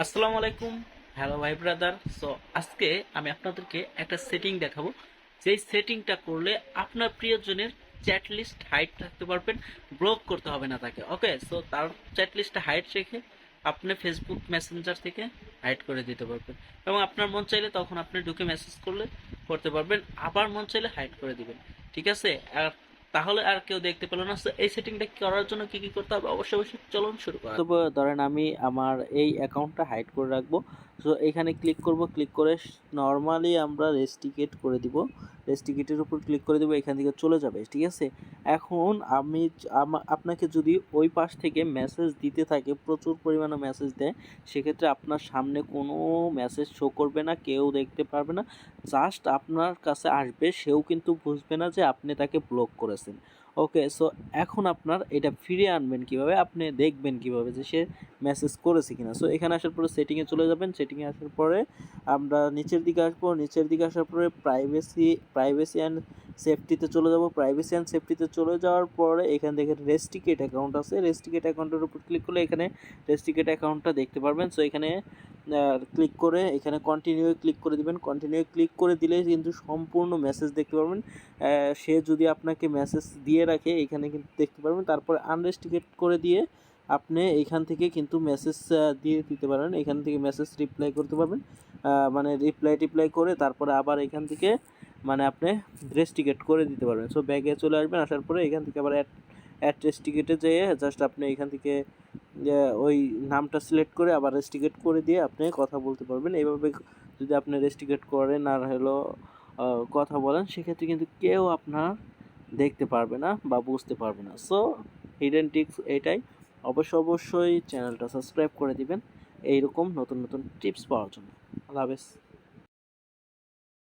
আসসালামু আলাইকুম। হ্যালো ভাই ব্রাদার। সো আজকে আমি আপনাদেরকে একটা সেটিং দেখাবো, যেই সেটিংটা করলে আপনার প্রিয়জনের চ্যাট লিস্ট হাইড রাখতে পারবেন, ব্লক করতে হবে না তাকে। ওকে, সো তার চ্যাট লিস্টটা হাইড রেখে আপনি ফেসবুক মেসেঞ্জার থেকে হাইড করে দিতে পারবেন, এবং আপনার মন চাইলে তখন আপনি ঢুকে মেসেজ করলে করতে পারবেন, আবার মন চাইলে হাইড করে দিবেন। ঠিক আছে? আর তাহলে আর কেউ দেখতে পেল না। So, এই সেটিংটা করার জন্য কি কি করতে হবে অবশ্যই অবশ্যই চলুন শুরু করা। তো ধরেন আমি আমার এই অ্যাকাউন্টটা হাইড করে রাখবো। সো এখানে ক্লিক করব, ক্লিক করে নর্মালি আমরা রেস্ট্রিকেট করে দিব, রেস্ট্রিকেটের উপর ক্লিক করে দেবো, এখান থেকে চলে যাবে। ঠিক আছে? এখন আমি আপনাকে যদি ওই পাশ থেকে মেসেজ দিতে থাকে, প্রচুর পরিমাণে মেসেজ দেয়, সেক্ষেত্রে আপনার সামনে কোনো মেসেজ শো করবে না, কেউ দেখতে পারবে না। জাস্ট আপনার কাছে আসবে, সেও কিন্তু বুঝবে না যে আপনি তাকে ব্লক করেছেন। ওকে, সো এখন আপনার এটা ফিরিয়ে আনবেন কিভাবে, আপনি দেখবেন কিভাবে যে সে মেসেজ করেছে কিনা। সো এখানে আসার পরে সেটিংয়ে চলে যাবেন, সেটিংয়ে আসার পরে আমরা নিচের দিকে আসবো, নিচের দিকে আসার পরে প্রাইভেসি অ্যান্ড সেফটিতে চলে যাব। প্রাইভেসি অ্যান্ড সেফটিতে চলে যাওয়ার পরে এখান থেকে রেস্ট্রিকেট অ্যাকাউন্ট আছে, রেস্ট্রিকেট অ্যাকাউন্টের উপর ক্লিক করলে এখানে রেস্ট্রিকেট অ্যাকাউন্টটা দেখতে পারবেন। সো এখানে ক্লিক করে এখানে কন্টিনিউ ক্লিক করে দিবেন। কন্টিনিউ ক্লিক করে দিলে কিন্তু সম্পূর্ণ মেসেজ দেখতে পারবেন। সে যদি আপনাকে মেসেজ দিয়ে রাখে এখানে কিন্তু দেখতে পারবেন। তারপরে আনরেস্ট্রিকেট করে দিয়ে আপনি এইখান থেকে কিন্তু মেসেজ দিয়ে দিতে পারেন, এখান থেকে মেসেজ রিপ্লাই করতে পারবেন। মানে রিপ্লাই করে তারপরে আবার এখান থেকে মানে আপনি রেস্ট্রিকেট করে দিতে পারবেন। সো ব্যাগে চলে আসবেন, আসার পরে এখান থেকে আবার অ্যাড রেস্ট্রিকেটে যেয়ে জাস্ট আপনি এখান থেকে ওই নামটা সিলেক্ট করে আবার রেস্ট্রিকেট করে দিয়ে আপনি কথা বলতে পারবেন। এইভাবে যদি আপনি রেস্ট্রিকেট করেন আর হলো কথা বলেন, সেক্ষেত্রে কিন্তু কেউ আপনার দেখতে পারবে না বা বুঝতে পারবে না। সো হিডেন টিপস এটাই। অবশ্যই চ্যানেলটা সাবস্ক্রাইব করে দিবেন এইরকম নতুন নতুন টিপস পাওয়ার জন্য। আল্লাহ হাফেজ।